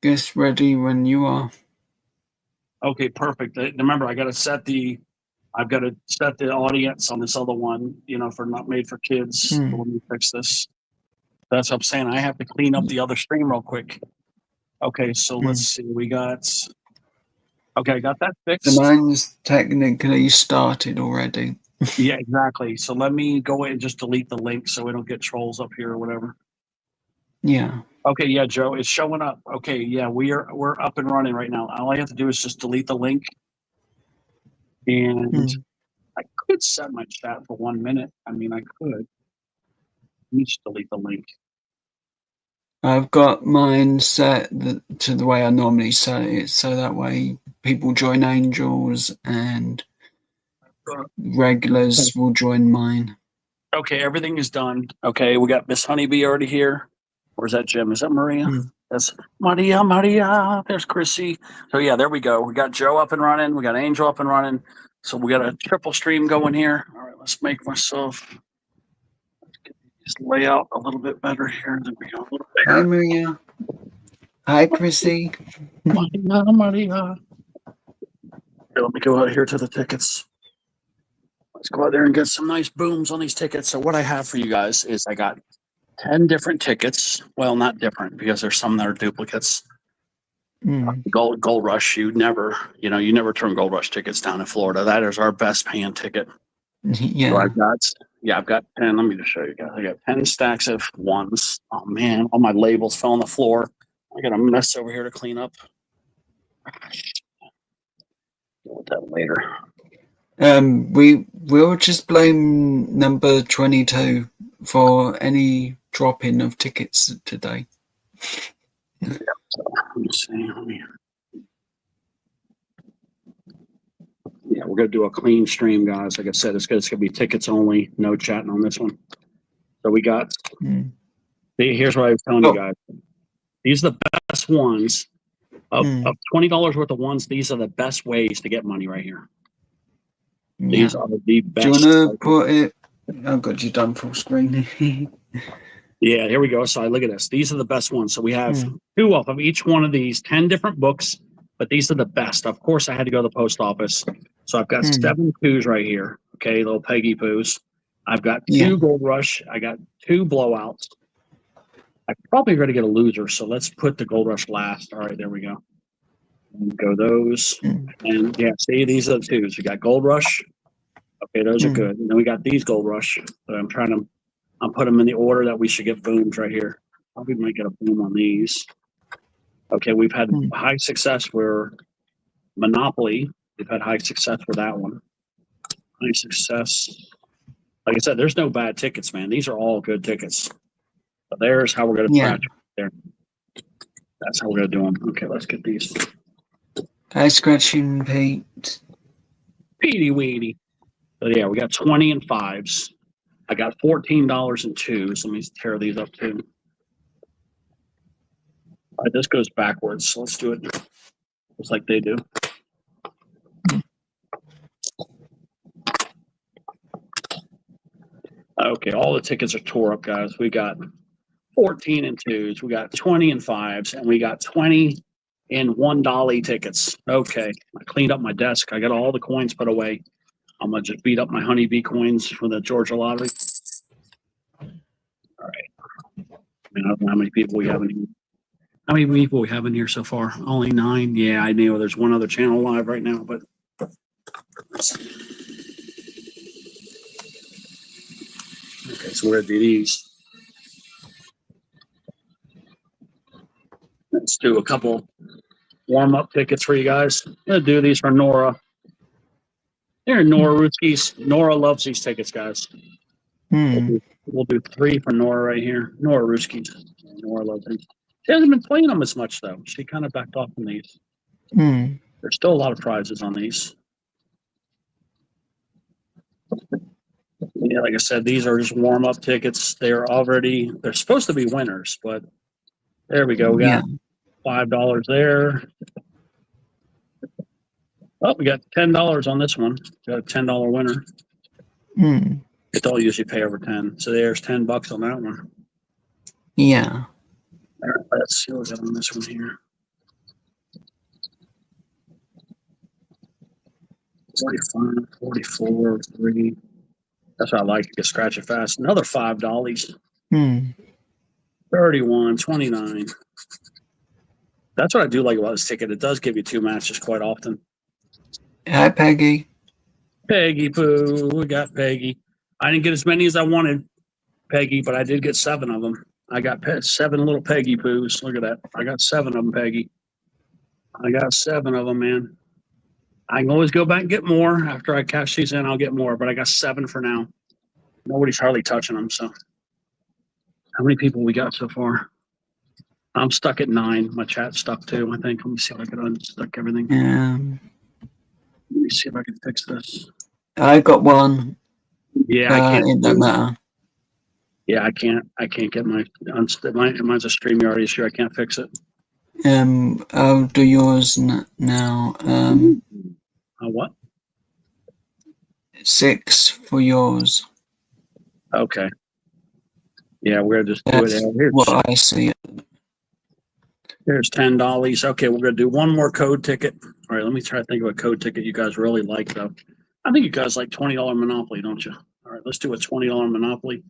Guess ready when you are. Okay, perfect. Remember, I've got to set the audience on this other one, for not made for kids. Hmm. Let me fix this. That's what I'm saying. I have to clean up the other stream real quick. Okay, so let's see. I got that The fixed. mine's technically started already. Yeah, exactly. So let me go in and just delete the link so we don't get trolls up here or whatever. Yeah. Okay, yeah, Joe, it's showing up. Okay, yeah, we're up and running right now. All I have to do is just delete the link, and I could set my chat for 1 minute. I mean, I could. Let me just delete the link. I've got mine set to the way I normally set it, so that way people join Angels and regulars will join mine. Okay, everything is done. Okay, we got Miss Honeybee already here. Or is that Jim? Is that Maria? That's Maria. There's Chrissy. So yeah, there we go. We got Joe up and running. We got Angel up and running. So we got a triple stream going here. All right, let's make myself get this layout a little bit better here. There we go. A little bigger. Hi, Maria. Hi, Chrissy. Maria. Here, let me go out here to the tickets. Let's go out there and get some nice booms on these tickets. So what I have for you guys is I got 10 different tickets. Well, not different because there's some that are duplicates. Gold Rush, you never turn Gold Rush tickets down in Florida. That is our best paying ticket. Yeah. So I've got 10. Let me just show you guys. I got 10 stacks of ones. Oh man, all my labels fell on the floor. I got a mess over here to clean up. Deal with that later. We'll just blame number 22 for any drop-in of tickets today. Yeah, so let me see. Yeah, we're gonna do a clean stream, guys. Like I said, it's gonna be tickets only, no chatting on this one. So we got. Here's what I was telling you guys. These are the best ones of $20 worth of ones. These are the best ways to get money right here. These are the best. Do you want to put it? I've got you done full screen. Yeah, here we go. So look at this. These are the best ones. So we have 2 of each one of these, 10 different books, but these are the best. Of course, I had to go to the post office. So I've got 7 poos right here. Okay, little Peggy poos. I've got 2 Gold Rush. I got 2 blowouts. I'm probably going to get a loser. So let's put the Gold Rush last. All right, there we go. And go those. And yeah, see, these are the 2s. We got Gold Rush. Okay, those are good. And then we got these Gold Rush. So I'm put them in the order that we should get booms right here. Probably might get a boom on these. Okay, we've had high success for Monopoly. We've had high success for that one. High success. Like I said, there's no bad tickets, man. These are all good tickets. But there's how we're going to scratch there. That's how we're going to do them. Okay, let's get these. Hi, Scratching Pete. Petey Weedy. So yeah, we got 20 and 5s. I got $14 in 2s. Let me tear these up too. All right, this goes backwards. So let's do it just like they do. Okay, all the tickets are tore up, guys. We got 14 and 2s. We got 20 and 5s, and we got 20 and $1 tickets. Okay, I cleaned up my desk. I got all the coins put away. I'm gonna just beat up my Honeybee coins for the Georgia lottery. All right. I don't know how many people we have in here. How many people we have in here so far? Only 9. Yeah, I know there's one other channel live right now, but okay, so we're gonna do these. Let's do a couple warm-up tickets for you guys. I'm gonna do these for Nora. Here, Nora Ruskies. Nora loves these tickets, guys. We'll do 3 for Nora right here. Nora Ruskies. Nora loves these. She hasn't been playing them as much, though. She kind of backed off from these. There's still a lot of prizes on these. Yeah, like I said, these are just warm-up tickets. They're supposed to be winners, but there we go. We got $5 there. Oh, we got $10 on this one. Got a $10 winner. They don't usually pay over 10. So there's $10 on that one. Yeah. All right, let's see what we got on this one here. 45, 44, 3. That's what I like to get scratch it fast. Another $5. 31, 29. That's what I do like about this ticket. It does give you 2 matches quite often. Hi, Peggy. Peggy Poo. We got Peggy. I didn't get as many as I wanted, Peggy, but I did get 7 of them. I got 7 little Peggy Poos. Look at that. I got 7 of them, Peggy. I got 7 of them, man. I can always go back and get more. After I cash these in, I'll get more, but I got 7 for now. Nobody's hardly touching them, so. How many people we got so far? I'm stuck at 9. My chat's stuck too, I think. Let me see if I can unstuck everything. Let me see if I can fix this. I got 1. Yeah, I can't. It don't matter. Yeah, I can't get mine's a StreamYard issue. I can't fix it. I'll do yours now. What? 6 for yours. Okay. Yeah, we're just do That's it. Here's, what I see. Here's $10. Okay, we're gonna do one more code ticket. All right, let me try to think of a code ticket you guys really like though. I think you guys like $20 Monopoly, don't you? All right, let's do a $20 Monopoly.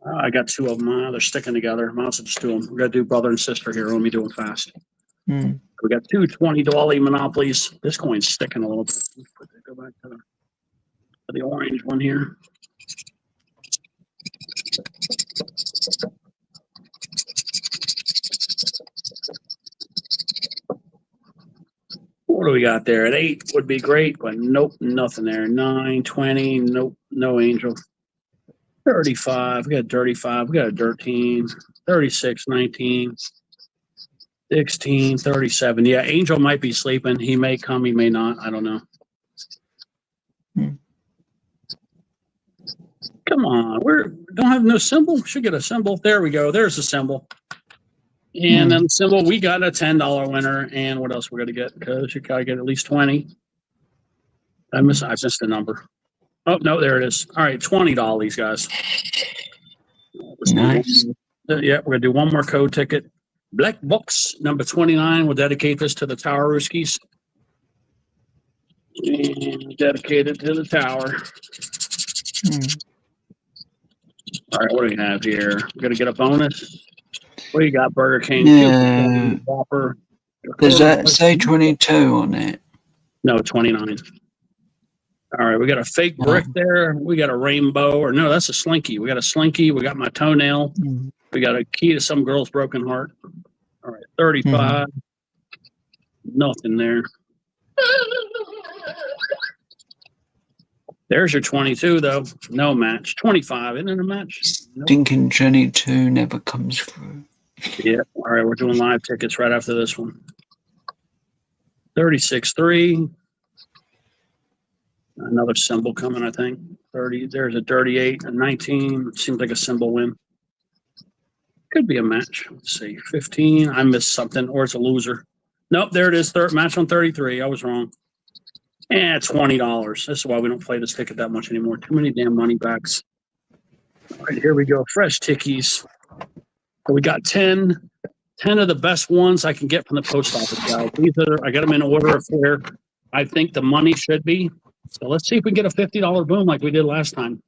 I got 2 of them. They're sticking together. Might as well just do them. We're gonna do brother and sister here. Let me do them fast. We got 2 $20 Monopolies. This coin's sticking a little bit. Let's go back to the orange one here. What do we got there? At 8 would be great, but nope, nothing there. 9, 20, nope, no angel. 35, we got a 35, we got a 13, 36, 19, 16, 37. Yeah, angel might be sleeping. He may come, he may not. I don't know. Come on, we don't have no symbol. Should get a symbol. There we go. There's a symbol. And then the symbol, we got a $10 winner. And what else we got to get? Because you gotta get at least 20. I missed the number. Oh no, there it is. All right, $20, guys. Nice. Yeah, we're gonna do one more code ticket. Black box number 29. We'll dedicate this to the Tower Rooskies. And dedicate it to the Tower. All right, what do we have here? We're gonna get a bonus. What do you got, Burger King? Yeah. Whopper. Does that say 22 on it? No, 29. All right, we got a fake brick there. We got a rainbow, or no, that's a slinky. We got a slinky. We got my toenail. We got a key to some girl's broken heart. All right, 35. Nothing there. There's your 22, though. No match. 25. Isn't it a match? Stinking 22 never comes through. Yeah. All right, we're doing live tickets right after this one. 36-3. Another symbol coming, I think. 30. There's a 38, a 19. Seems like a symbol win. Could be a match. Let's see. 15. I missed something, or it's a loser. Nope, there it is. Third match on 33. I was wrong. $20. This is why we don't play this ticket that much anymore. Too many damn money backs. All right, here we go. Fresh tickies. So we got 10 of the best ones I can get from the post office, guys. I got them in order of where I think the money should be. So let's see if we can get a $50 boom like we did last time.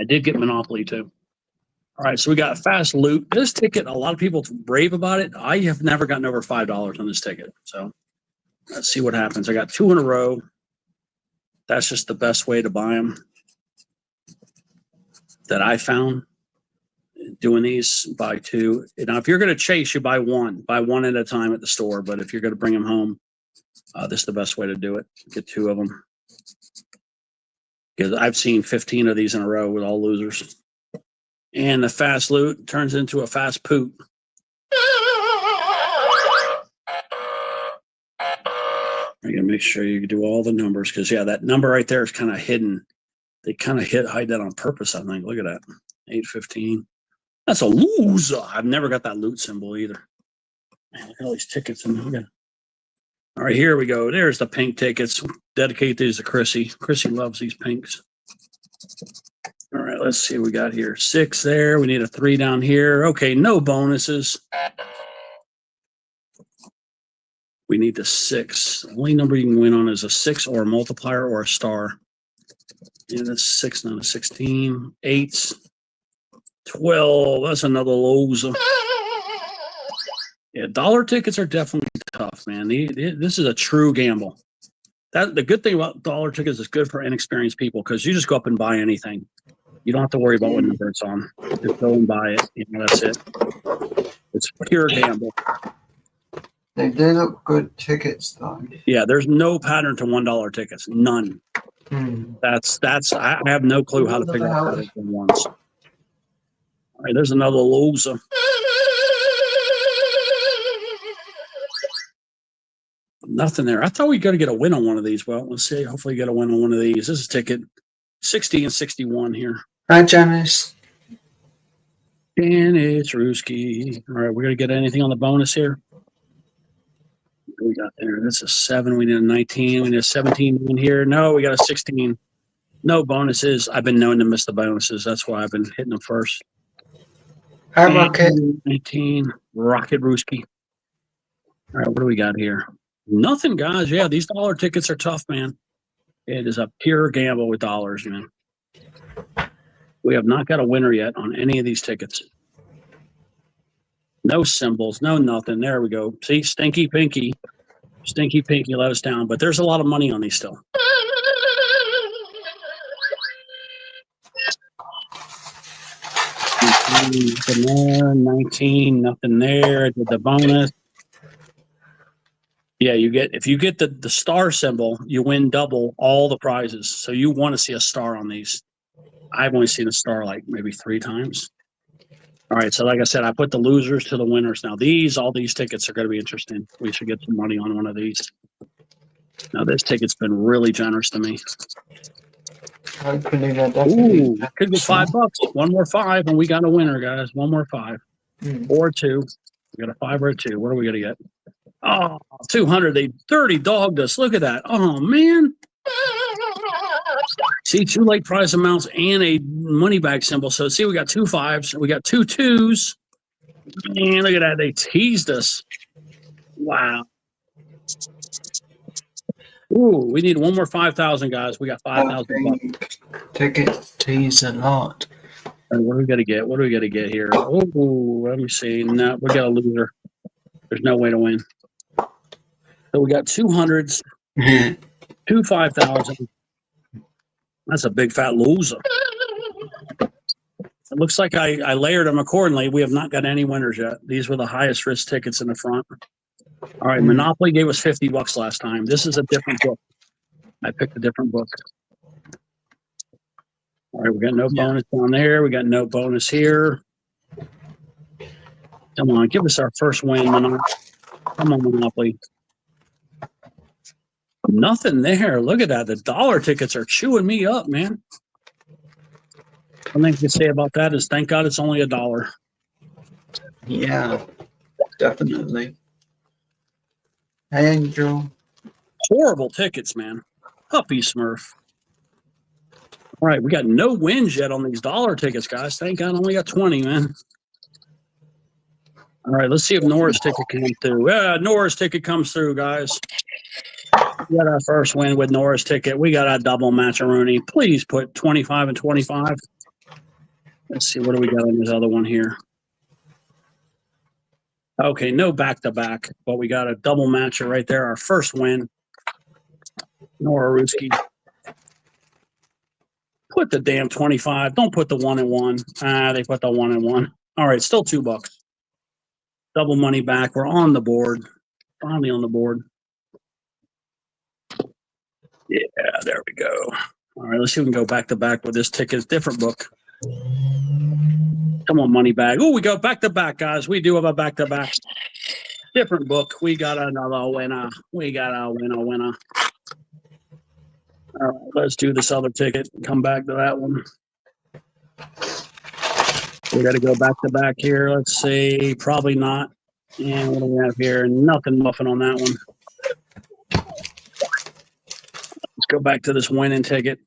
I did get Monopoly too. All right, so we got fast loot. This ticket, a lot of people brave about it. I have never gotten over $5 on this ticket. So let's see what happens. I got 2 in a row. That's just the best way to buy them that I found. Doing these, buy 2. Now, if you're going to chase, you buy 1. Buy 1 at a time at the store. But if you're going to bring them home, this is the best way to do it. Get 2 of them. Because I've seen 15 of these in a row with all losers. And the fast loot turns into a fast poot. I gotta make sure you do all the numbers because yeah, that number right there is kind of hidden. They kind of hide that on purpose, I think. Look at that. 815. That's a loser. I've never got that loot symbol either. Man, look at all these tickets in there. All right, here we go. There's the pink tickets. Dedicate these to Chrissy. Chrissy loves these pinks. All right, let's see what we got here. 6 there. We need a 3 down here. Okay, no bonuses. We need the 6. The only number you can win on is a 6 or a multiplier or a star. Yeah, that's 6, not a 16. 8, 12. That's another loser. Yeah, dollar tickets are definitely tough, man. This is a true gamble. The good thing about dollar tickets is good for inexperienced people because you just go up and buy anything. You don't have to worry about what number it's on. Just go and buy it. That's it. It's pure gamble. They do look good tickets, though. Yeah, there's no pattern to $1 tickets. None. That's. I have no clue how to figure out patterns on ones. All right, there's another loser. Nothing there. I thought we got to get a win on one of these. Well, let's see. Hopefully, get a win on one of these. This is ticket 60 and 61 here. Hi, Janice. Janice Ruski. All right, we're gonna get anything on the bonus here. What do we got there? This is 7. We need a 19. We need a 17 in here. No, we got a 16. No bonuses. I've been known to miss the bonuses. That's why I've been hitting them first. Hi, Rocket. 19. Rocket Ruski. All right, what do we got here? Nothing, guys. Yeah, these dollar tickets are tough, man. It is a pure gamble with dollars, man. We have not got a winner yet on any of these tickets. No symbols, no nothing. There we go. See, Stinky Pinky. Stinky Pinky let us down, but there's a lot of money on these still. Nothing there, 19, nothing there. Did the bonus. Yeah, if you get the star symbol, you win double all the prizes. So you want to see a star on these. I've only seen a star like maybe 3 times. All right, so like I said, I put the losers to the winners. Now all these tickets are going to be interesting. We should get some money on one of these. Now this ticket's been really generous to me. Hopefully they're definitely. Ooh, could be $5. One more 5, and we got a winner, guys. One more 5 or 2. We got a 5 or a 2. What are we going to get? Oh, 200. They dirty dogged us. Look at that. Oh, man. See, 2 late prize amounts and a money bag symbol. So, see, we got 2 5s. We got 2 2s. And look at that. They teased us. Wow. Ooh, we need one more 5,000, guys. We got 5,000 bucks. Ticket tease a lot. And what do we got to get? What do we got to get here? Oh, let me see. No, we got a loser. There's no way to win. So we got 200s, 2 5,000. That's a big fat loser. It looks like I layered them accordingly. We have not got any winners yet. These were the highest risk tickets in the front. All right, Monopoly gave us $50 last time. This is a different book. I picked a different book. All right, we got no bonus down there. We got no bonus here. Come on, give us our first win, Monopoly. Come on, Monopoly. Nothing there. Look at that. The dollar tickets are chewing me up, man. One thing I can say about that is thank God it's only $1. Yeah, definitely. Hey, Angel. Horrible tickets, man. Puppy Smurf. All right, we got no wins yet on these dollar tickets, guys. Thank God I only got 20, man. All right, let's see if Nora's ticket comes through. Yeah, Nora's ticket comes through, guys. We got our first win with Nora's ticket. We got a double match-a-rooney. Please put 25 and 25. Let's see, what do we got on this other one here? Okay, no back-to-back, but we got a double matcher right there. Our first win. Nora Ruski. Put the damn 25. Don't put the 1 and 1. They put the 1 and 1. All right, still $2. Double money back. We're on the board. Finally on the board. Yeah, there we go. All right, let's see if we can go back to back with this ticket. Different book. Come on, money bag. Oh, we go back to back, guys. We do have a back to back. Different book. We got another winner. We got a winner. All right, let's do this other ticket and come back to that one. We got to go back to back here. Let's see. Probably not. And what do we have here? Nothing muffin on that one. Let's go back to this winning ticket.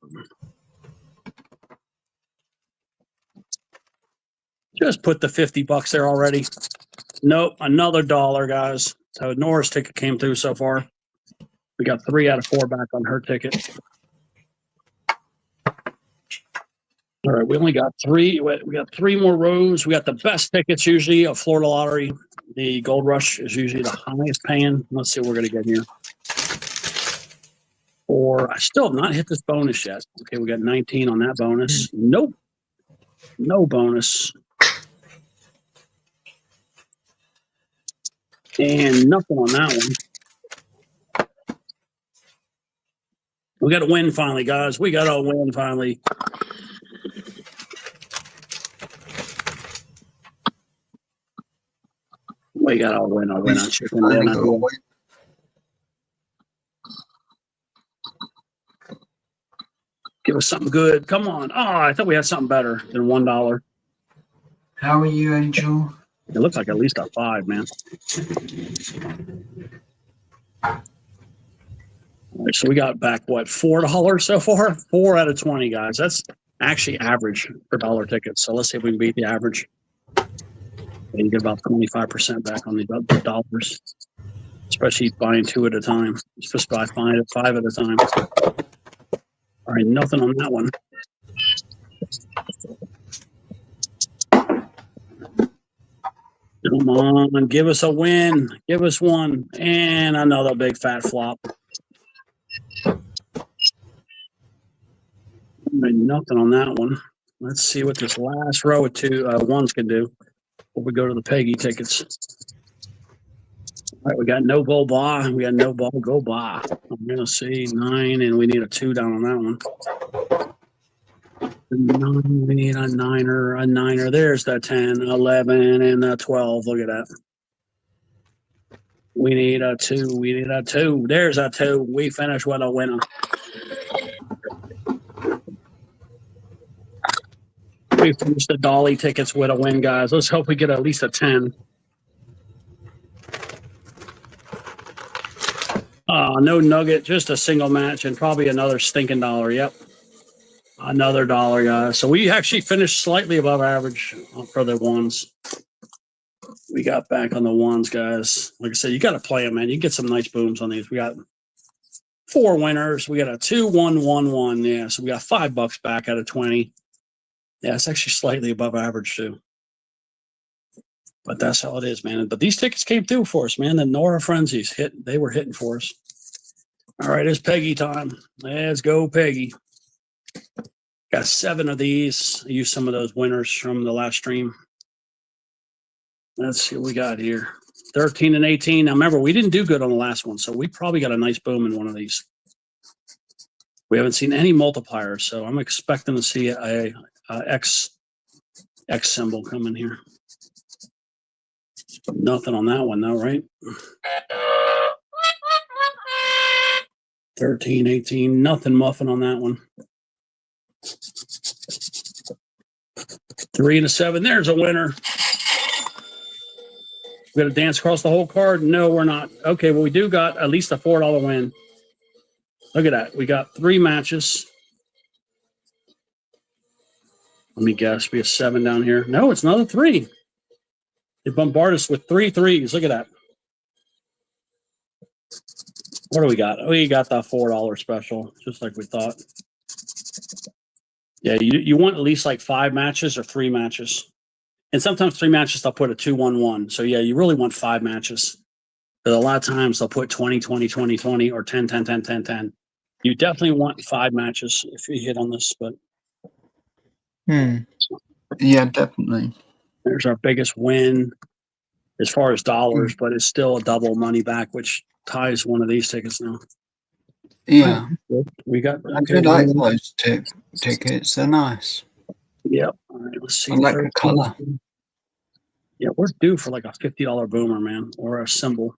Just put the $50 there already. Nope, another $1, guys. So Nora's ticket came through so far. We got 3 out of 4 back on her ticket. All right, we only got 3. We got 3 more rows. We got the best tickets usually of Florida Lottery. The Gold Rush is usually the highest paying. Let's see what we're going to get here. I still have not hit this bonus yet. Okay, we got 19 on that bonus. Nope. No bonus. And nothing on that one. We got to win finally, guys. We got to win finally. We got to win. I'll win on chicken dinner. Give us something good. Come on. Oh, I thought we had something better than $1. How are you, Angel? It looks like at least a 5, man. All right, so we got back, what, $4 so far? 4 out of 20, guys. That's actually average for dollar tickets. So let's see if we can beat the average. And you get about 25% back on the dollars, especially buying 2 at a time. You're supposed to buy 5 at a time. All right, nothing on that one. Come on, give us a win. Give us one. And another big fat flop. All right, nothing on that one. Let's see what this last row of 2 ones can do before we go to the Peggy tickets. All right, we got no ball bar. We got no ball go bar. I'm going to see 9, and we need a 2 down on that one. 9, we need a 9er. There's the 10, 11, and the 12. Look at that. We need a 2. We need a 2. There's a 2. We finish with a winner. We finished the Dolly tickets with a win, guys. Let's hope we get at least a 10. No nugget, just a single match and probably another stinking $1. Yep. Another $1, guys. So we actually finished slightly above average for the ones. We got back on the ones, guys. Like I said, you got to play them, man. You get some nice booms on these. We got 4 winners. We got a 2, 1, 1, 1. Yeah, so we got $5 back out of 20. Yeah, it's actually slightly above average too. But that's how it is, man. But these tickets came through for us, man. The Nora Frenzies they were hitting for us. All right, it's Peggy time. Let's go, Peggy. Got 7 of these. I used some of those winners from the last stream. Let's see what we got here. 13 and 18. Now remember, we didn't do good on the last one, so we probably got a nice boom in one of these. We haven't seen any multipliers, so I'm expecting to see a X symbol coming here. Nothing on that one though, right? 13, 18, nothing muffin on that one. 3 and a 7. There's a winner. We got to dance across the whole card. No, we're not. Okay, well, we do got at least a $4 win. Look at that. We got 3 matches. Let me guess. We have 7 down here. No, it's another 3. They bombard us with 3 threes. Look at that. What do we got? We got the $4 special, just like we thought. Yeah, you want at least like 5 matches or 3 matches. And sometimes 3 matches, they'll put a 2, 1, 1. So, yeah, you really want 5 matches. But a lot of times they'll put 20, 20, 20, 20, or 10, 10, 10, 10, 10. You definitely want 5 matches if you hit on this. But Yeah, definitely. There's our biggest win as far as dollars, but it's still a double money back, which ties one of these tickets now. Yeah. We got. I do like those tickets. They're nice. Yep. All right, let's see. I like the color. Yeah, we're due for like a $50 boomer, man, or a symbol.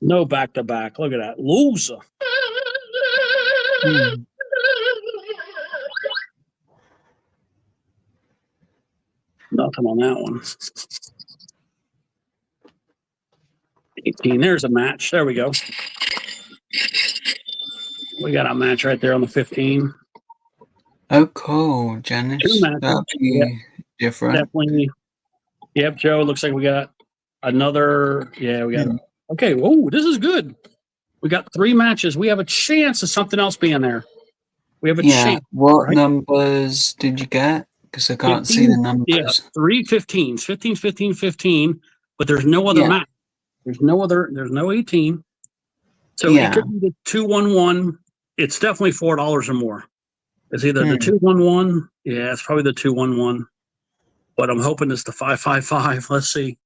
No back-to-back. Look at that. Loser. Nothing on that one. 18. There's a match. There we go. We got a match right there on the 15. Oh, cool, Janice. 2 matches. That'll be different. Definitely. Yep, Joe. Looks like we got Another, yeah, we got, okay, whoa, this is good. We got 3 matches. We have a chance of something else being there. We have a chance. What numbers did you get? Because I can't 15, see the numbers. Yeah, 3 15s, 15, 15, 15, but there's no other match. There's no 18. So it could be the 2-1-1. It's definitely $4 or more. It's either the 2-1-1. Yeah, it's probably the 2-1-1. But I'm hoping it's the 5-5-5. Let's see.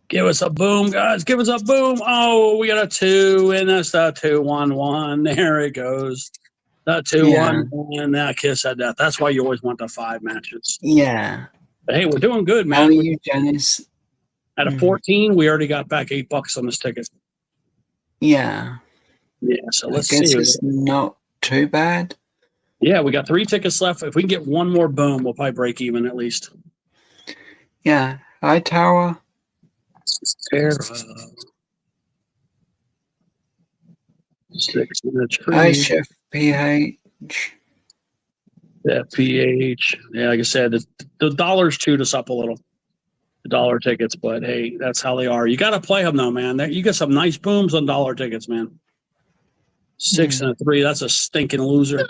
Give us a boom, guys. Give us a boom. Oh, we got a 2, and that's the 2-1-1. There it goes. The 2-1-1. That kiss of death. That's why you always want the 5 matches. Yeah. But hey, we're doing good, man. How are you, Janice? At a 14, we already got back $8 on this ticket. Yeah. Yeah, so let's see. It's not too bad. Yeah, we got 3 tickets left. If we can get one more boom, we'll probably break even at least. Yeah. Hi, Tara. Sarah. 6 minutes. Hi, Chef PH. Yeah, PH. Yeah, like I said, the dollars chewed us up a little. The dollar tickets, but hey, that's how they are. You got to play them though, man. You get some nice booms on dollar tickets, man. 6 and a 3. That's a stinking loser.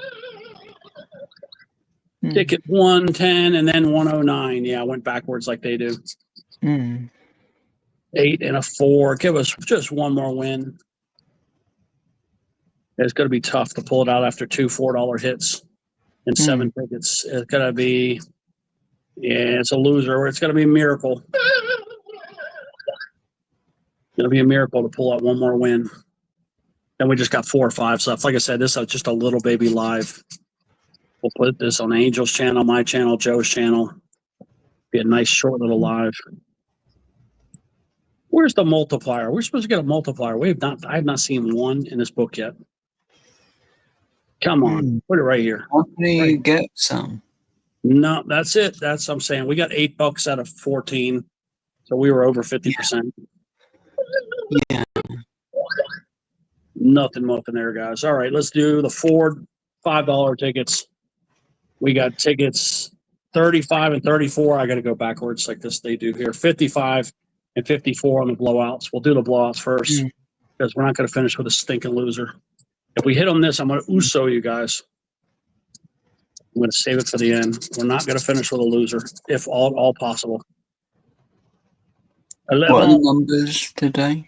Ticket 110 and then 109. Yeah, I went backwards like they do. 8 and a 4. Give us just one more win. It's going to be tough to pull it out after 2 $4 hits and 7 tickets. It's going to be, it's a loser. It's going to be a miracle. It's going to be a miracle to pull out one more win. Then we just got 4 or 5 left. Like I said, this is just a little baby live. We'll put this on Angel's channel, my channel, Joe's channel. Be a nice short little live. Where's the multiplier? We're supposed to get a multiplier. I have not seen one in this book yet. Come on, put it right here. How can you get some? No, that's it. I'm saying we got $8 out of 14, so we were over 50%. Yeah. Nothing there, guys. All right, let's do the 4 $5 tickets. We got tickets 35 and 34. I got to go backwards like this. They do here 55 and 54 on the blowouts. We'll do the blowouts first because we're not going to finish with a stinking loser. If we hit on this, I'm going to USO you guys. I'm going to save it for the end. We're not going to finish with a loser, if all possible. 11. What are the numbers today?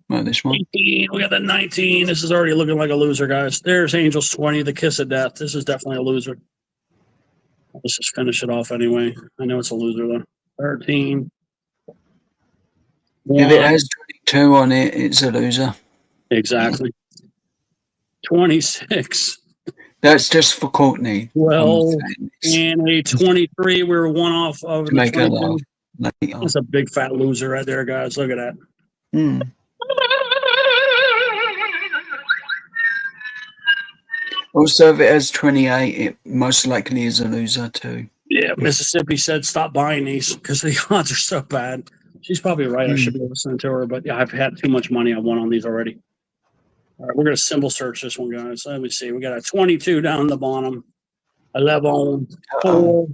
Well, this one. 18. We got the 19. This is already looking like a loser, guys. There's Angels 20, the kiss of death. This is definitely a loser. Let's just finish it off anyway. I know it's a loser, though. 13. If it has 22 on it, it's a loser. Exactly. 26. That's just for Courtney. 12 and a 23. We were one off of the 22. That's a big fat loser right there, guys. Look at that. Also, if it has 28, it most likely is a loser too. Yeah, Mississippi said stop buying these because the odds are so bad. She's probably right. I should be listening to her, but yeah, I've had too much money. I won on these already. All right, we're going to symbol search this one, guys. Let me see. We got a 22 down the bottom. 11, 4.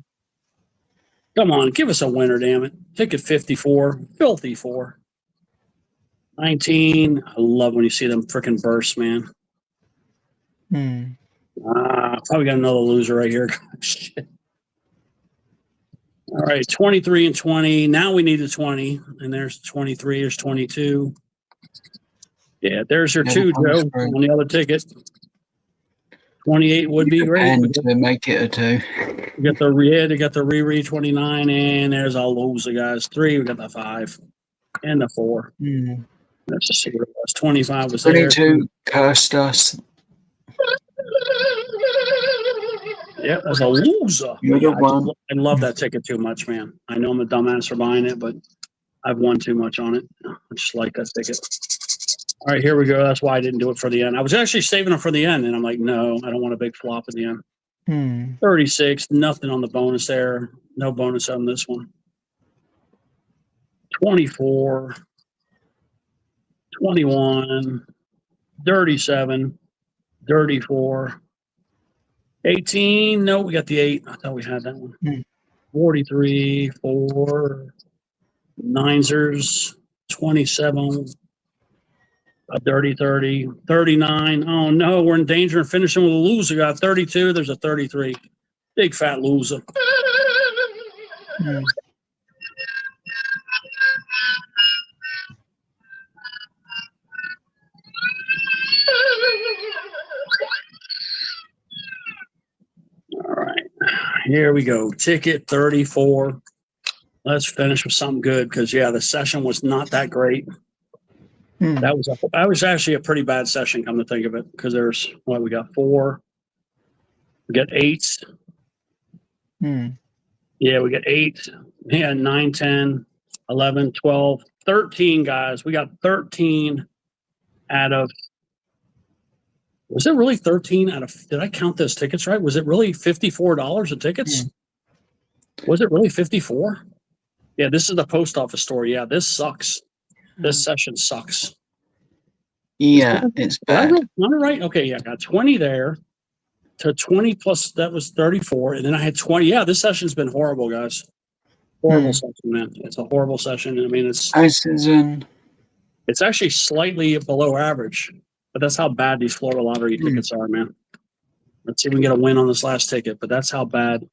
Come on, give us a winner, damn it. Ticket 54, filthy 4. 19. I love when you see them freaking bursts, man. Probably got another loser right here. Shit. All right, 23 and 20. Now we need a 20. And there's 23. There's 22. Yeah, there's your 2, Joe, on the other ticket. 28 would be great. And to make it a 2. We got the red, we got the Riri 29, and there's our loser, guys. 3, we got the 5 and the 4. Let's just see what it was. 25 was 22 there. cursed us. Yeah, that's a loser. Yeah, I love that ticket too much, man. I know I'm a dumbass for buying it, but I've won too much on it. I just like that ticket. All right, here we go. That's why I didn't do it for the end. I was actually saving it for the end, and I'm like, no, I don't want a big flop at the end. 36, nothing on the bonus there. No bonus on this one. 24, 21, 37, 34, 18. No, we got the 8. I thought we had that one. 43, 4, Niners, 27. A dirty 30. 39. Oh, no. We're in danger of finishing with a loser. Got 32. There's a 33. Big fat loser. Hmm. All right. Here we go. Ticket 34. Let's finish with something good because, yeah, the session was not that great. Hmm. That was actually a pretty bad session, come to think of it, because there's what we got 4. We got 8. Hmm. Yeah, we got 8. Yeah, 9, 10, 11, 12, 13 guys. We got 13 out of. Was it really 13 out of? Did I count those tickets right? Was it really $54 of tickets? Was it really 54? Yeah, this is the post office store. Yeah, this sucks. This session sucks. Yeah, it's bad. Not right. Okay, yeah, got 20 there to 20 plus that was 34. And then I had 20. Yeah, this session's been horrible, guys. Horrible session, man. It's a horrible session. I mean, it's actually slightly below average, but that's how bad these Florida lottery tickets are, man. Let's see if we can get a win on this last ticket, but that's how bad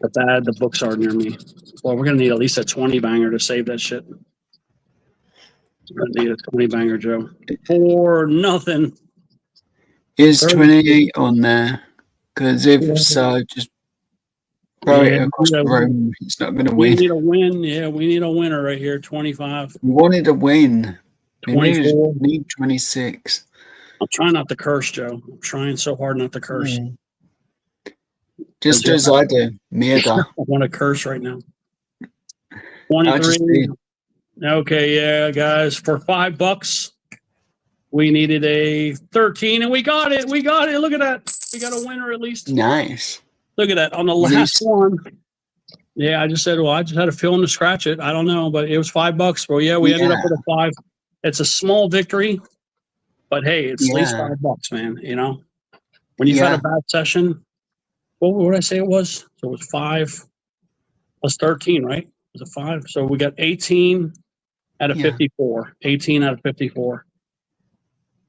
the books are near me. Well, we're gonna need at least a 20 banger to save that shit. We're gonna need a 20 banger, Joe. For nothing. Is 28 on there? Because if so, just throw it across the room. It's not going to win. We need a win. Yeah, we need a winner right here. 25. We wanted a win. 24. We need 26. I'm trying not to curse, Joe. I'm trying so hard not to curse. Just as I do. Mierda. I want to curse right now. 23. Okay, yeah, guys. For $5, we needed a 13, and we got it. We got it. Look at that. We got a winner at least. Nice. Look at that on the last one. Yeah, I just said, well, I just had a feeling to scratch it. I don't know, but it was $5, bro. Yeah, we ended up with a 5. It's a small victory, but hey, it's at least $5, man. You know, when you've had a bad session, what did I say it was? So it was 5 plus 13, right? It was a 5. So we got 18 out of 54. 18 out of 54.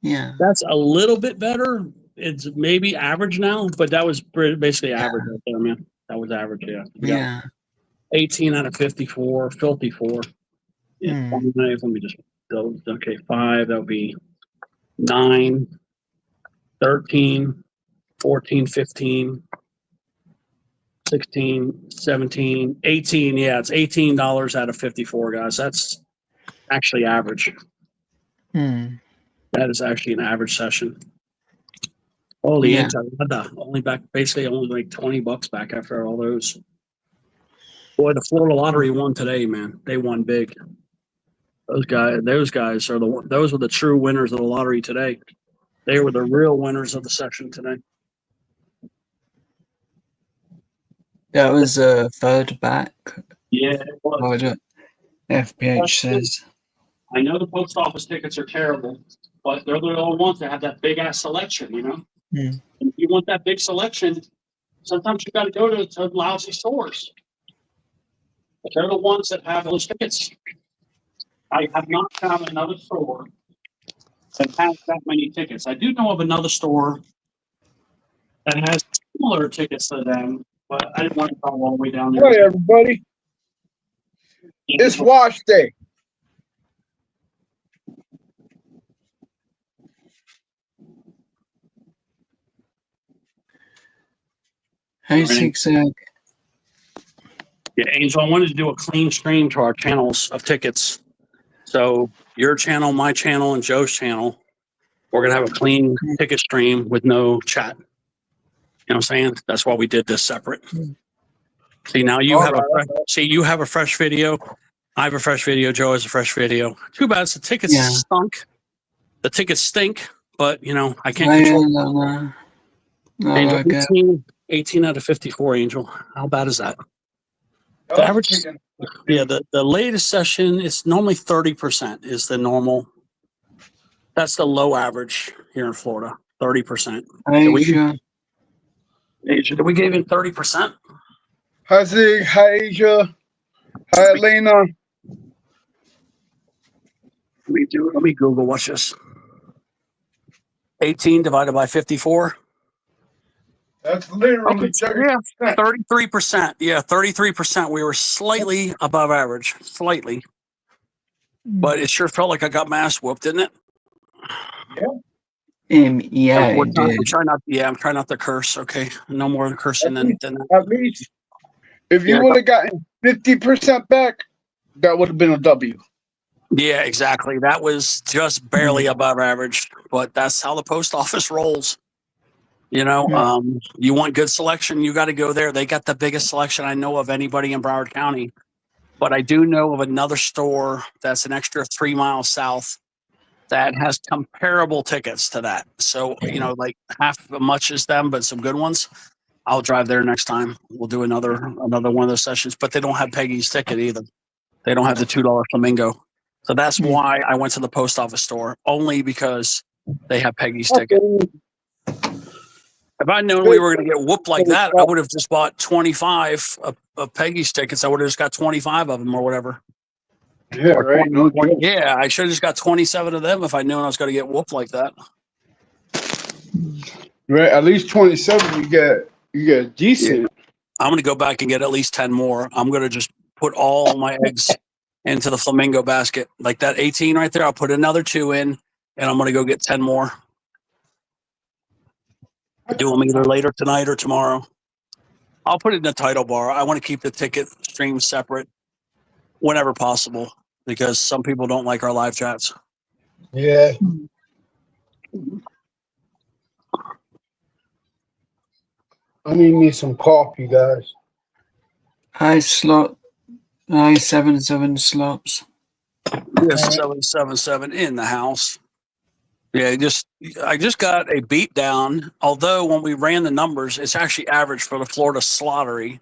Yeah. That's a little bit better. It's maybe average now, but that was basically average right there, man. That was average, yeah. Yeah. 18 out of 54, filthy 4. Yeah, 29, let me just go. Okay, 5, that would be 9, 13, 14, 15, 16, 17, 18. Yeah, it's $18 out of 54, guys. That's actually average. That is actually an average session. Holy only back basically only like $20 back after all those. Boy, the Florida lottery won today, man. They won big. Those guys are those were the true winners of the lottery today. They were the real winners of the session today. That was a third back. Yeah, it was. FPH says. I know the post office tickets are terrible, but they're the only ones that have that big ass selection, you know? And if you want that big selection, sometimes you got to go to lousy stores. But they're the ones that have those tickets. I have not found another store that has that many tickets. I do know of another store that has similar tickets to them, but I didn't want to go all the way down there. Hey, everybody. It's wash day. Hey, Zigzag. Yeah, Angel, I wanted to do a clean stream to our channels of tickets. So your channel, my channel, and Joe's channel, we're going to have a clean ticket stream with no chat. You know what I'm saying? That's why we did this separate. See, now you have you have a fresh video. I have a fresh video. Joe has a fresh video. Too bad the tickets stunk. The tickets stink, but, you know, I can't control Angel, 18 out of 54, Angel. How bad is that? The average, the latest session is normally 30% is the normal. That's the low average here in Florida, 30%. Asia, did we give him 30%? Hi, Zig. Hi, Asia. Hi, Elena. Let me Google. Watch this. 18 divided by 54. That's literally Yeah, 33%. Yeah, 33%. We were slightly above average, slightly, but it sure felt like I got mass whooped, didn't it? Yeah, I'm it did. trying not to curse. Okay, no more cursing than that. At least, if you would have gotten 50% back, that would have been a W. Yeah, exactly. That was just barely above average, but that's how the post office rolls. You know, you want good selection, you got to go there. They got the biggest selection I know of anybody in Broward County. But I do know of another store that's an extra 3 miles south that has comparable tickets to that. So, you know, like half as much as them, but some good ones. I'll drive there next time. We'll do another one of those sessions, but they don't have Peggy's ticket either. They don't have the $2 Flamingo. So that's why I went to the post office store, only because they have Peggy's ticket. If I'd known we were going to get whooped like that, I would have just bought 25 of Peggy's tickets. I would have just got 25 of them or whatever. Yeah, right. No joke. Yeah, I should have just got 27 of them if I'd known I was going to get whooped like that. Right, at least 27. You get decent. Yeah. I'm going to go back and get at least 10 more. I'm going to just put all my eggs into the Flamingo basket. Like that 18 right there, I'll put another 2 in, and I'm going to go get 10 more. Do them either later tonight or tomorrow. I'll put it in the title bar. I want to keep the ticket stream separate whenever possible because some people don't like our live chats. Yeah. I need me some coffee, guys. Hi, 77 slots. Yes, 777 in the house. Yeah, I just got a beat down. Although when we ran the numbers, it's actually average for the Florida Slottery.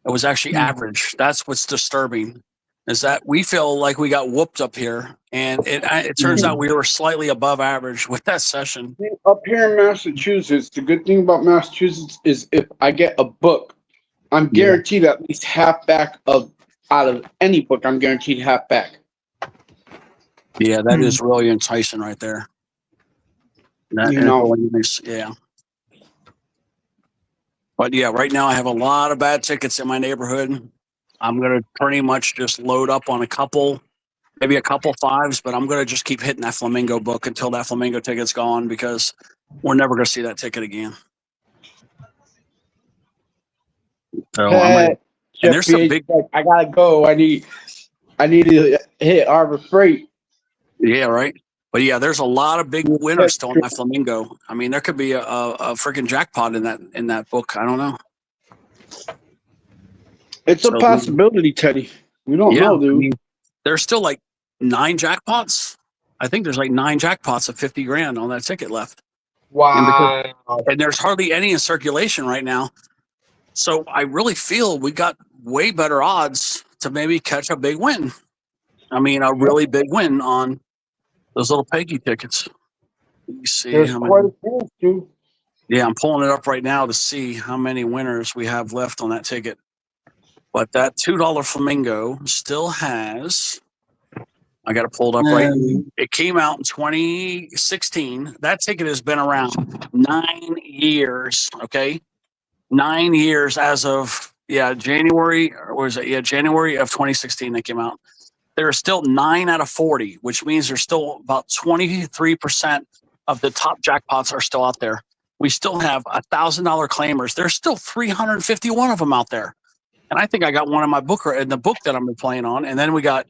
It was actually average. That's what's disturbing, is that we feel like we got whooped up here, and it turns out we were slightly above average with that session. Up here in Massachusetts, the good thing about Massachusetts is if I get a book, I'm guaranteed at least half back out of any book. I'm guaranteed half back. Yeah, that is really enticing right there. That really nice. Yeah. But yeah, right now I have a lot of bad tickets in my neighborhood. I'm going to pretty much just load up on maybe a couple 5s, but I'm going to just keep hitting that Flamingo book until that Flamingo ticket's gone because we're never going to see that ticket again. So and there's some big. I gotta go. I need to hit Arbor Freight. Yeah, right. But yeah, there's a lot of big winners still in that Flamingo. I mean, there could be a freaking jackpot in that book. I don't know. It's a possibility, Teddy. We don't know, dude. I mean, there's still like 9 jackpots. I think there's like 9 jackpots of 50 grand on that ticket left. Wow. And there's hardly any in circulation right now. So I really feel we got way better odds to maybe catch a big win. I mean, a really big win on those little Peggy tickets. Let me see how many. Yeah, I'm pulling it up right now to see how many winners we have left on that ticket. But that $2 Flamingo still has. I got it pulled up right now. It came out in 2016. That ticket has been around 9 years. Okay, 9 years as of January. Or was it? Yeah, January of 2016 that came out. There are still 9 out of 40, which means there's still about 23% of the top jackpots are still out there. We still have $1,000 claimers. There's still 351 of them out there. And I think I got one in my book in the book that I'm playing on. And then we got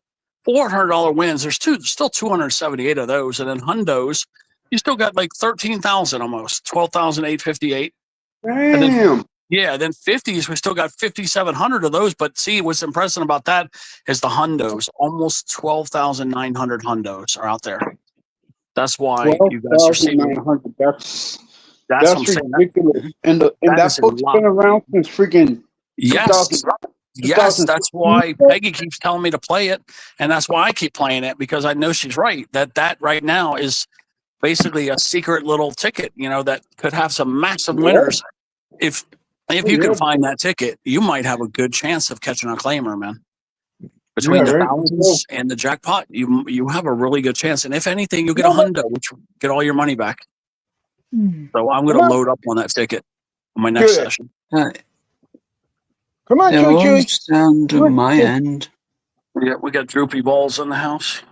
$400 wins. There's still 278 of those. And then hundos, you still got like 13,000 almost, 12,858. Damn. Then 50s, we still got 5,700 of those. But see, what's impressive about that is the hundos. Almost 12,900 hundos are out there. That's why you guys are seeing. That's what I'm saying. Ridiculous. And that book's been around since freaking. Yes. That's why Peggy keeps telling me to play it. And that's why I keep playing it, because I know she's right. That right now is basically a secret little ticket, that could have some massive winners. If you can find that ticket, you might have a good chance of catching a claimer, man. Between the right. thousands and the jackpot, you have a really good chance. And if anything, you get a hundo, which will get all your money back. So I'm going to load up on that ticket on my next Good. session. Uh, Come on, They're all Chewy. sound on my end. Yeah, we got droopy balls in the house.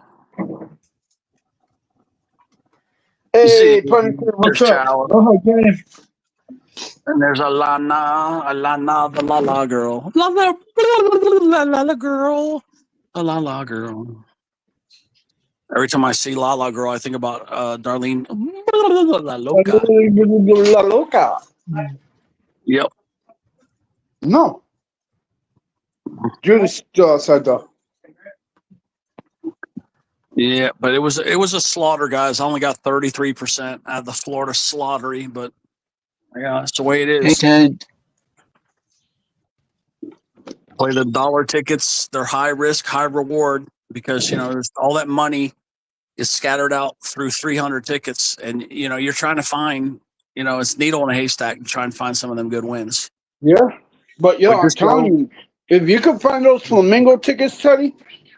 Hey, See, Punisher, what's there's up? Chow, Oh, okay. and there's Alana, the la girl, la girl, a la girl. Every time I see la girl, I think about Darlene, la loca. La loca. Yep. No. Judas still outside though. Yeah, but it was a slaughter, guys. I only got 33% out of the Florida slaughtery, but yeah, that's the way it Hey, is. Ted. Play the dollar tickets. They're high risk, high reward because there's all that money is scattered out through 300 tickets, and you're trying to find it's needle in a haystack and try and find some of them good wins. Yeah. But But I'm just telling go. you, if you can find those flamingo tickets, Teddy,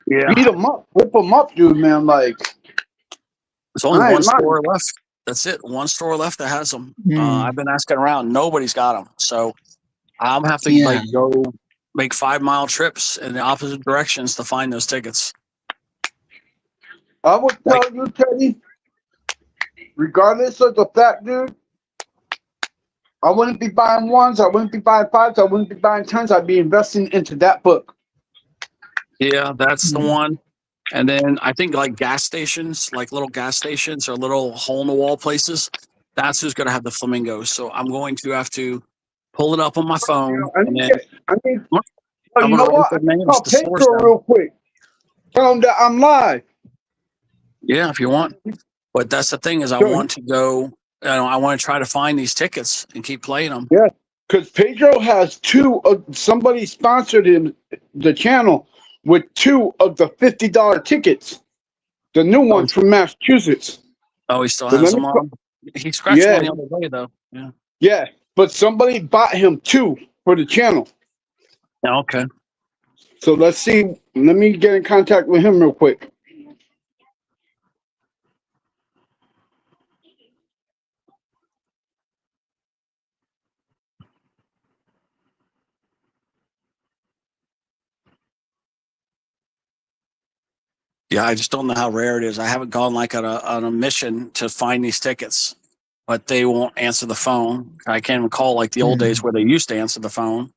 Yeah, beat them up, whip them up, dude, man. Like, there's only I one ain't lying. store left. That's it. One store left that has them. Hmm. I've been asking around. Nobody's got them. So I'm have to Yeah. go make 5-mile trips in the opposite directions to find those tickets. I would tell you, Teddy, regardless of the fact, dude, I wouldn't be buying ones, I wouldn't be buying fives, I wouldn't be buying tens. I'd be investing into that book. Yeah, that's the one. And then I think like gas stations, like little gas stations or little hole in the wall places, that's who's going to have the flamingos. So I'm going to have to pull it up on my phone. I And mean, then oh, I'm you going know to write what? the I can names call to source Pedro them. real quick. Tell him that I'm live. Yeah, if you want. But that's the thing is I Sure. want to go, I want to try to find these tickets and keep playing them. Yeah, because Pedro has two. Somebody sponsored him, the channel, with two of the $50 tickets, the new ones from Massachusetts. Oh, he still So has let me them call- on? He scratched Yeah. one the other day, though. Yeah. Yeah, but somebody bought him two for the channel. Yeah, okay. So let's see. Let me get in contact with him real quick. Yeah, I just don't know how rare it is. I haven't gone like on a mission to find these tickets, but they won't answer the phone. I can't even call like the old days where they used to answer the phone.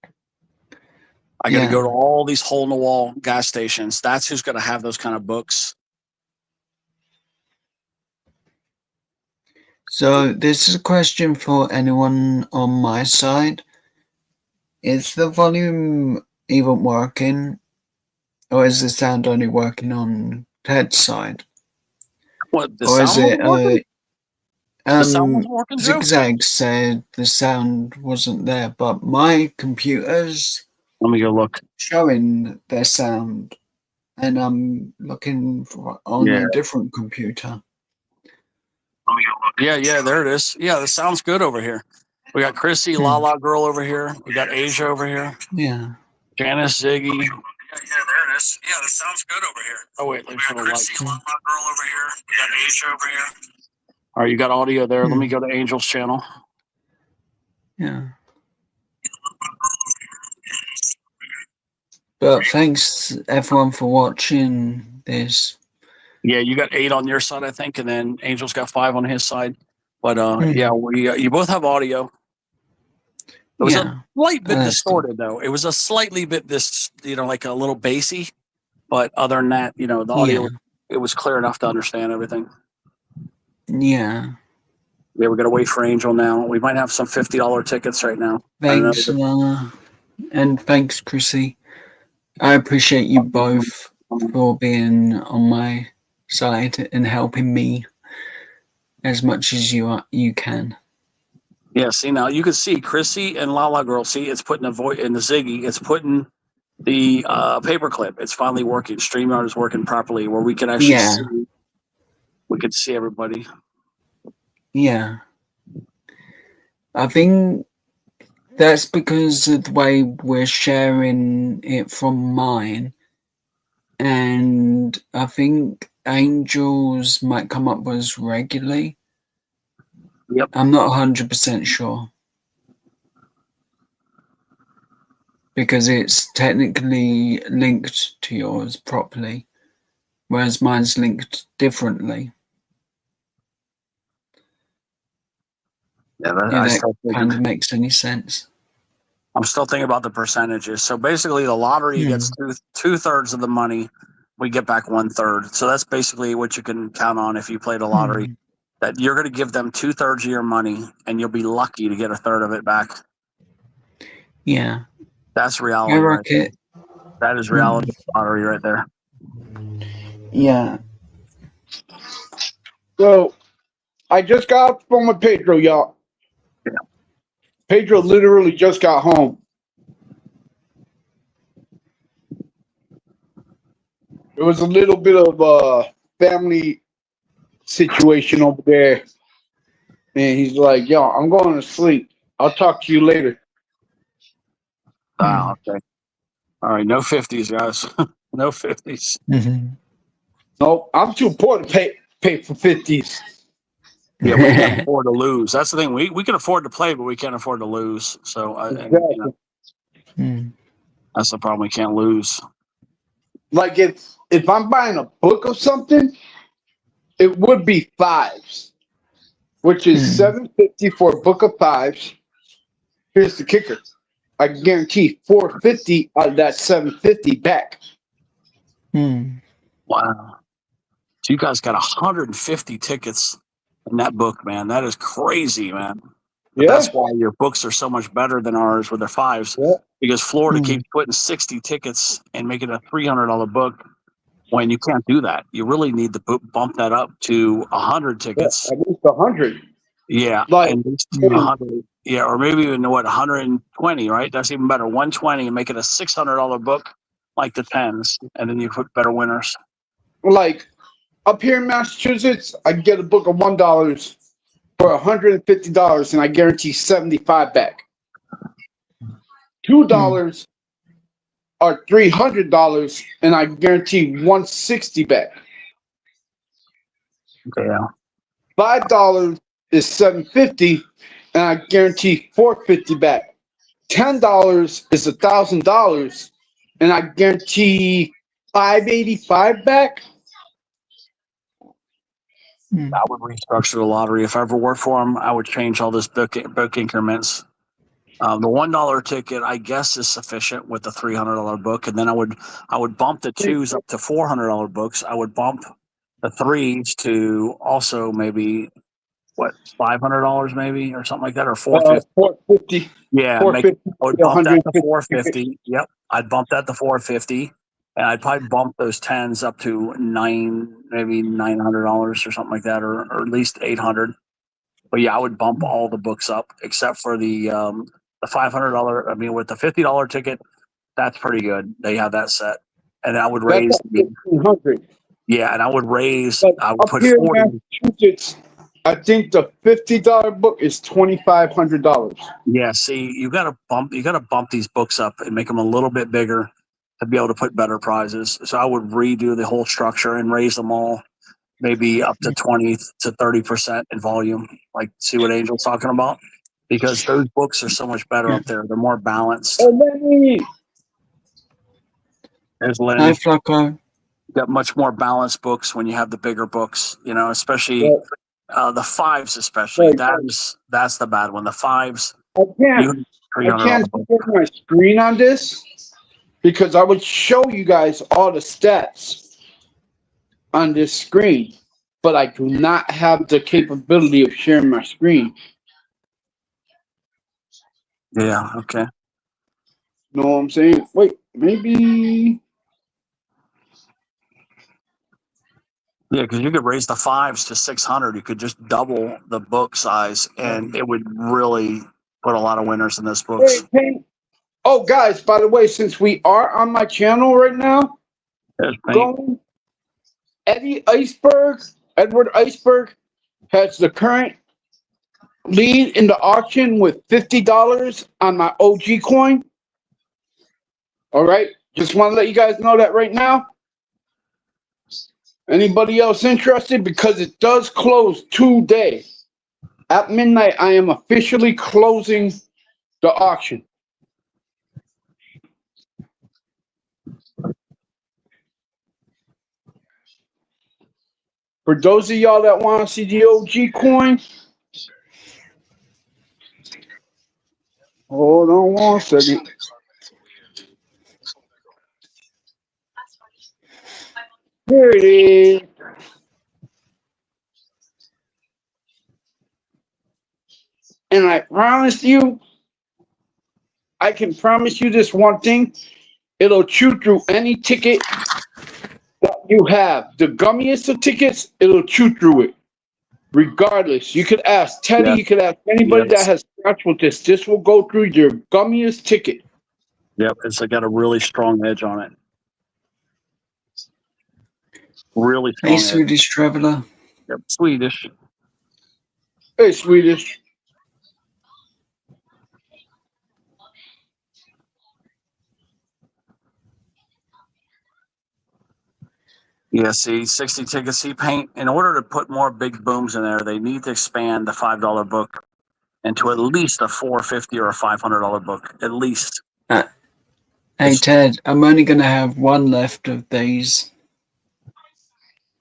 I got to go to all these hole in the wall gas stations. That's who's going to have those kind of books. So this is a question for anyone on my side. Is the volume even working, or is the sound only working on Ted's side? What, the Or is sound it wasn't working? The sound wasn't working, Joe? Zigzag said the sound wasn't there, but my computer's Let me go look. showing their sound, and I'm looking on a different computer. Yeah, there it is. Yeah, the sound's good over here. We got Chrissy, Lala Girl over here. We got Asia over here. Yeah. Janice, Ziggy. Yeah, there it is. Yeah, the sound's good over here. Oh, wait, let me show the light. Chrissy, Lala Girl over here. We got Asia over here. All right, you got audio there. Let me go to Angel's channel. Yeah. But thanks everyone for watching this. Yeah, you got 8 on your side, I think, and then Angel's got 5 on his side. But yeah, we you both have audio. It was a slight bit distorted, though. It was a slightly bit like a little bassy. But other than that, the audio, it was clear enough to understand everything. Yeah. Yeah, we're gonna wait for Angel now. We might have some $50 tickets right now. Thanks, and thanks, Chrissy. I appreciate you both for being on my side and helping me as much as you can. Yeah, see now you can see Chrissy and Lala Girl. See, it's putting the voice in the Ziggy. It's putting the paperclip. It's finally working. StreamYard is working properly, where we can actually see. We can see everybody. Yeah, I think that's because of the way we're sharing it from mine. and I think Angels might come up as regularly. Yep. I'm not 100% sure because it's technically linked to yours properly, whereas mine's linked differently. Yeah, That kind of makes any sense. I'm still thinking about the percentages. So basically, the lottery gets two-thirds of the money. We get back 1/3. So that's basically what you can count on if you play the lottery. That you're going to give them 2/3 of your money, and you'll be lucky to get 1/3 of it back. Yeah, that's reality. Right there. That is reality lottery right there. Yeah. So I just got off the phone with Pedro, y'all. Yeah. Pedro literally just got home. There was a little bit of a family situation over there. And he's like, yo, I'm going to sleep. I'll talk to you later. Wow, okay. All right, no 50s, guys. No 50s. Nope, I'm too poor to pay for 50s. Yeah, we can't afford to lose. That's the thing. We can afford to play, but we can't afford to lose. So that's the problem. We can't lose. Like if I'm buying a book of something, it would be 5s, which is $7.50 for a book of 5s. Here's the kicker: I guarantee $4.50 out of that $7.50 back. Wow! So you guys got 150 tickets in that book, man. That is crazy, man. But that's why your books are so much better than ours with their 5s. Yeah. Because Florida keeps putting 60 tickets and making a $300 book. When you can't do that, you really need to bump that up to 100 tickets. At least 100. Yeah, like at least 100. Yeah, or maybe even 120. Right, that's even better. 120 and make it a $600 book, like the 10s, and then you put better winners. Like up here in Massachusetts, I get a book of $1 for $150, and I guarantee 75 back. $2 are $300, and I guarantee 160 back. Yeah. $5 is $750, and I guarantee $450 back. $10 is $1,000, and I guarantee $585 back. I would restructure the lottery. If I ever worked for them, I would change all this book increments. The $1 ticket, I guess, is sufficient with the $300 book, and then I would bump the 2s up to $400 books. I would bump the 3s to also maybe $500 maybe or something like that, or $450. $450. Yeah, I would bump that to $450. Yep, I'd bump that to $450, and I'd probably bump those 10s up to maybe $900 or something like that, or at least $800. But yeah, I would bump all the books up except for the $500. I mean, with the $50 ticket, that's pretty good. They have that set, and I would raise. Yeah, and I would raise. I would put 40. Massachusetts, I think the $50 book is $2,500. Yeah, see, you got to bump these books up and make them a little bit bigger to be able to put better prizes. So I would redo the whole structure and raise them all, maybe up to 20 to 30% in volume. Like, see what Angel's talking about? Because those books are so much better up there. They're more balanced. There's Lenny. Hi, Flacco. You got much more balanced books when you have the bigger books, especially the 5s, especially. That's the bad one. The 5s. I can't put my screen on this because I would show you guys all the stats on this screen, but I do not have the capability of sharing my screen. Yeah, okay. Know what I'm saying? Wait, maybe. Yeah, because you could raise the 5s to 600. You could just double the book size, and it would really put a lot of winners in this books. Oh, guys, by the way, since we are on my channel right now, Edward Iceberg has the current lead in the auction with $50 on my OG coin. All right, just want to let you guys know that right now. Anybody else interested? Because it does close today. At midnight, I am officially closing the auction. For those of y'all that want to see the OG coin, hold on one second. Here it is. And I promise you, I can promise you this one thing. It'll chew through any ticket that you have. The gummiest of tickets, it'll chew through it. Regardless, you could ask Teddy, you could ask anybody that has scratched with this. This will go through your gummiest ticket. Yep, it's got a really strong edge on it. Really strong Hey, edge. Swedish traveler. Yep, Swedish. Hey, Swedish. Yeah, see, 60 tickets. See, Paint, in order to put more big booms in there, they need to expand the $5 book into at least a $450 or a $500 book, at least. Hey, Ted, I'm only going to have one left of these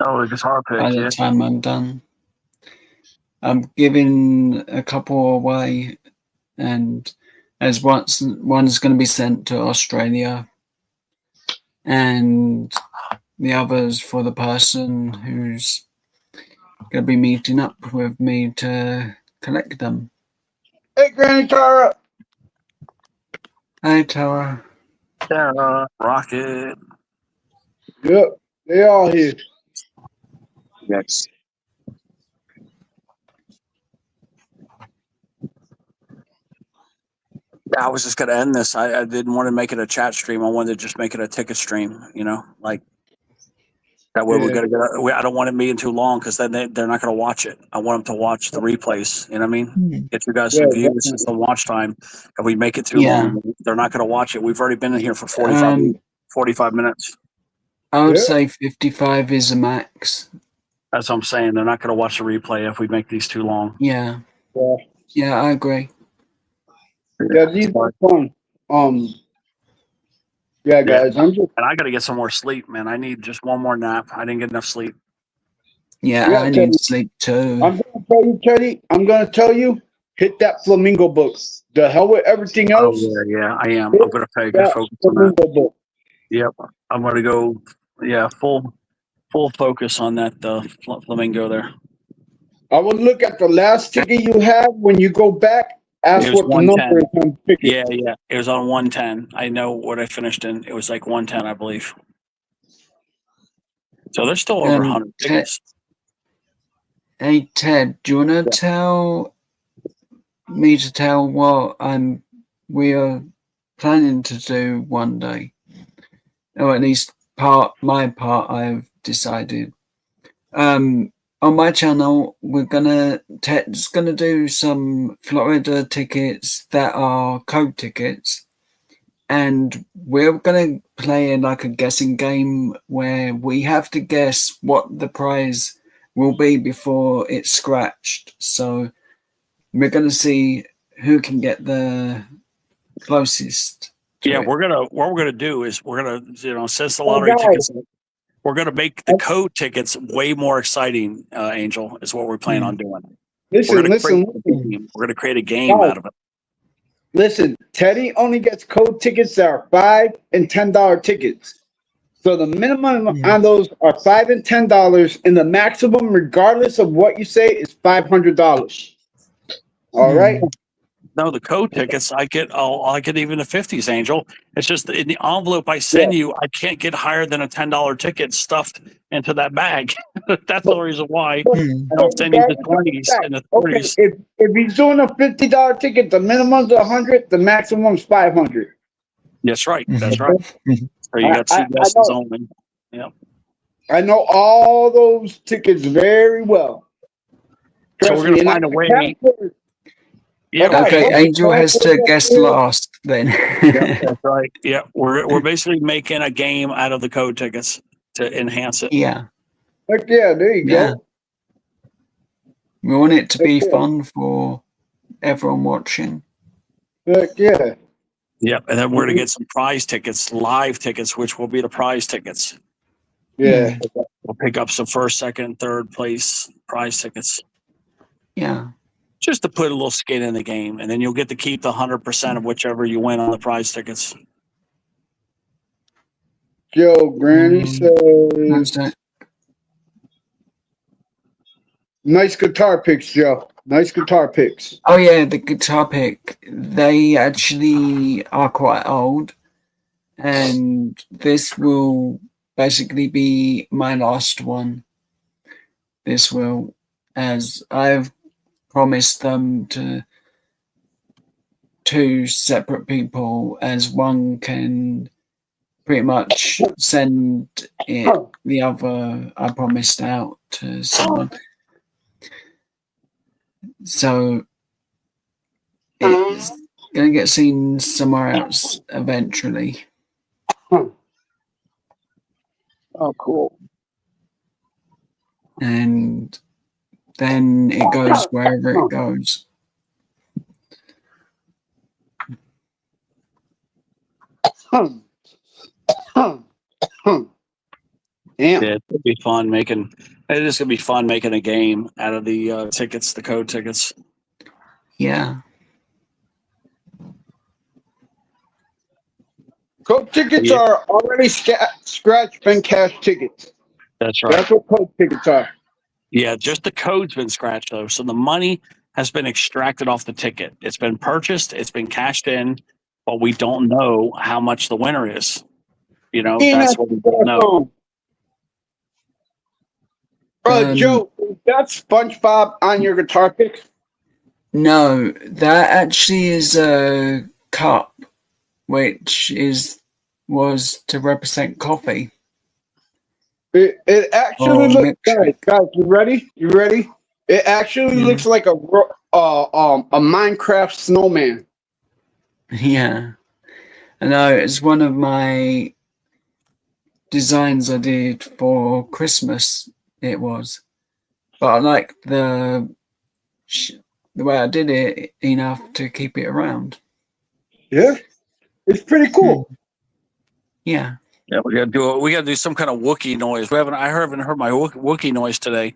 Oh, it's hard pick, by the yeah. time I'm done. I'm giving a couple away, and as one's going to be sent to Australia, and the others for the person who's going to be meeting up with me to collect them. Hey, Granny Tara. Hi, Tara. Sarah, Rocket. Yep, they all here. Yes. I was just going to end this. I didn't want to make it a chat stream. I wanted to just make it a ticket stream, like that way we're going to get, I don't want it being too long because then they're not going to watch it. I want them to watch the replays. You know what I mean? Get you guys some views. It's the watch time. If we make it too long, they're not going to watch it. We've already been in here for 45 minutes. I would say 55 is a max. That's what I'm saying. They're not going to watch the replay if we make these too long. Yeah, I agree. Yeah, these are fun. Yeah, guys, and I got to get some more sleep, man. I need just one more nap. I didn't get enough sleep. Yeah, I need sleep too. I'm going to tell you, Teddy. I'm going to tell you, hit that Flamingo book. The hell with everything else. Oh, yeah, I am. I'm going to pay good focus on that. Book. Yep, I'm going to go, full focus on that Flamingo there. I will look at the last ticket you have when you go back. Ask what the number is on the ticket. Yeah. It was on 110. I know what I finished in. It was like 110, I believe. So there's still over 100 tickets. Hey, Ted, do you want to tell what we are planning to do one day? Or at least my part I've decided. On my channel, Ted's gonna do some Florida tickets that are code tickets, and we're gonna play in like a guessing game where we have to guess what the prize will be before it's scratched. So we're gonna see who can get the closest. Yeah, what we're gonna do is we're gonna since the lottery tickets. We're going to make the code tickets way more exciting, Angel, is what we're planning on doing. Listen. We're going to create a game out of it. Listen, Teddy only gets code tickets that are $5 and $10 tickets. So the minimum on those are $5 and $10, and the maximum, regardless of what you say, is $500. All right? No, the code tickets, I get even the 50s, Angel. It's just in the envelope I send you, I can't get higher than a $10 ticket stuffed into that bag. That's the reason why I don't send you the 20s and the 30s. Okay, if he's doing a $50 ticket, the minimum's $100, the maximum's $500. That's right. That's right. So you got 2 guesses only. Yeah. I know all those tickets very well. So we're going to find a way. Yeah, okay, Angel has to guess last then. That's right. Yeah, we're basically making a game out of the code tickets to enhance it. Yeah. Heck yeah, there you Yeah. go. We want it to be Heck yeah. fun for everyone watching. Heck yeah. Yep. And then we're going to get some prize tickets, live tickets, which will be the prize tickets. Yeah. We'll pick up some first, second, third place prize tickets Yeah. just to put a little skin in the game. And then you'll get to keep the 100% of whichever you win on the prize tickets. Joe Granny That's says, it. nice guitar picks, Joe. Nice guitar picks. Oh yeah, the guitar pick. They actually are quite old, and this will basically be my last one. This will, as I've promised them to two separate people, as one can pretty much send it, the other I promised out to someone. So it's going to get seen somewhere else eventually. Oh, cool. And then it goes wherever it goes. Damn. Yeah, it'll be fun making. It is gonna be fun making a game out of the tickets, the code tickets. Yeah. Code tickets Yeah. are already scratched and cash tickets. That's right. That's what code tickets are. Yeah, just the code's been scratched though, so the money has been extracted off the ticket. It's been purchased, it's been cashed in, but we don't know how much the winner is. You know, that's what we don't know. Joe, is that SpongeBob on your guitar pick? No, that actually is a cup, which was to represent coffee. It actually looks, mixture. guys, you ready? You ready? It actually Yeah. looks like a Minecraft snowman. Yeah. I know, it's one of my designs I did for Christmas. It was, but I like the way I did it enough to keep it around. Yeah, it's pretty cool. Yeah. Yeah, we gotta do some kind of Wookiee noise. I haven't heard my Wookiee noise today.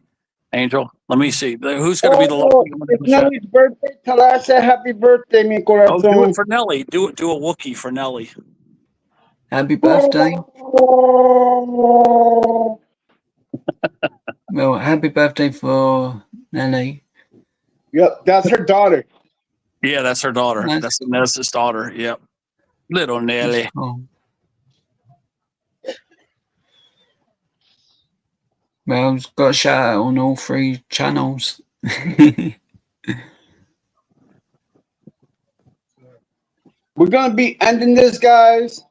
Angel, let me see. Who's gonna be the lucky one? It's Nelly's birthday. Tell her I said happy birthday, mi corazón. Oh, do it for Nelly. Do a Wookiee for Nelly. Happy birthday. Well, happy birthday for Nelly. Yep, that's her daughter. Yeah, that's her daughter. Nice. That's his daughter. Yep. Little Nelly. Oh. Well, I've got a shout out on all 3 channels. We're gonna be ending this, guys.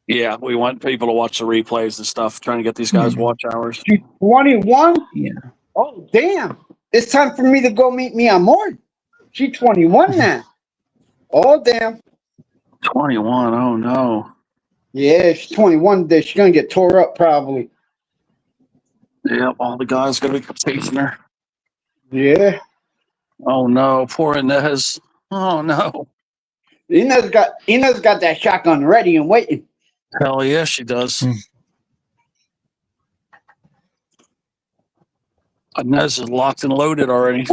Yeah, we want people to watch the replays and stuff, trying to get these guys watch hours. She's 21? Yeah. Oh, damn. It's time for me to go meet me on more. She's 21 now. Oh, damn. 21. Oh, no. Yeah, she's 21 today. She's going to get tore up probably. Yep, all the guys going to be chasing her. Yeah. Oh, no. Poor Inez. Oh, no. Ina's got that shotgun ready and waiting. Hell yeah, she does. Inez is locked and loaded already.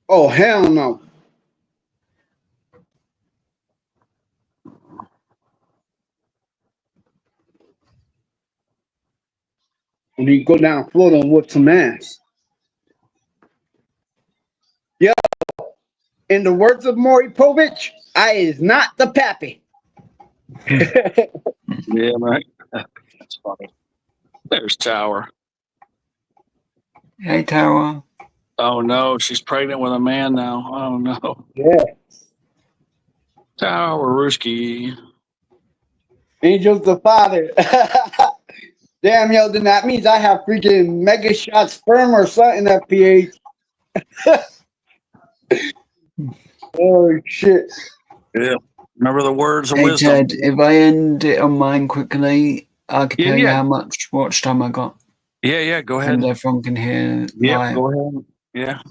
Oh, hell no. And you go down floor and whip some ass. Yo, in the words of Maury Povich, I is not the pappy. Yeah, right. That's funny. There's Tower. Hey, Tara. Oh, no. She's pregnant with a man now. Oh, no. Yeah. Tower Ruski. Angel's the father. Damn, yo, then that means I have freaking mega shot sperm or something at pH. Oh, shit. Yeah. Remember the words of Hey, wisdom. Ted, if I end it on mine quickly, I can tell you how much watch time I got. Yeah, go ahead. And everyone can hear. Yeah, live. go ahead. Yeah.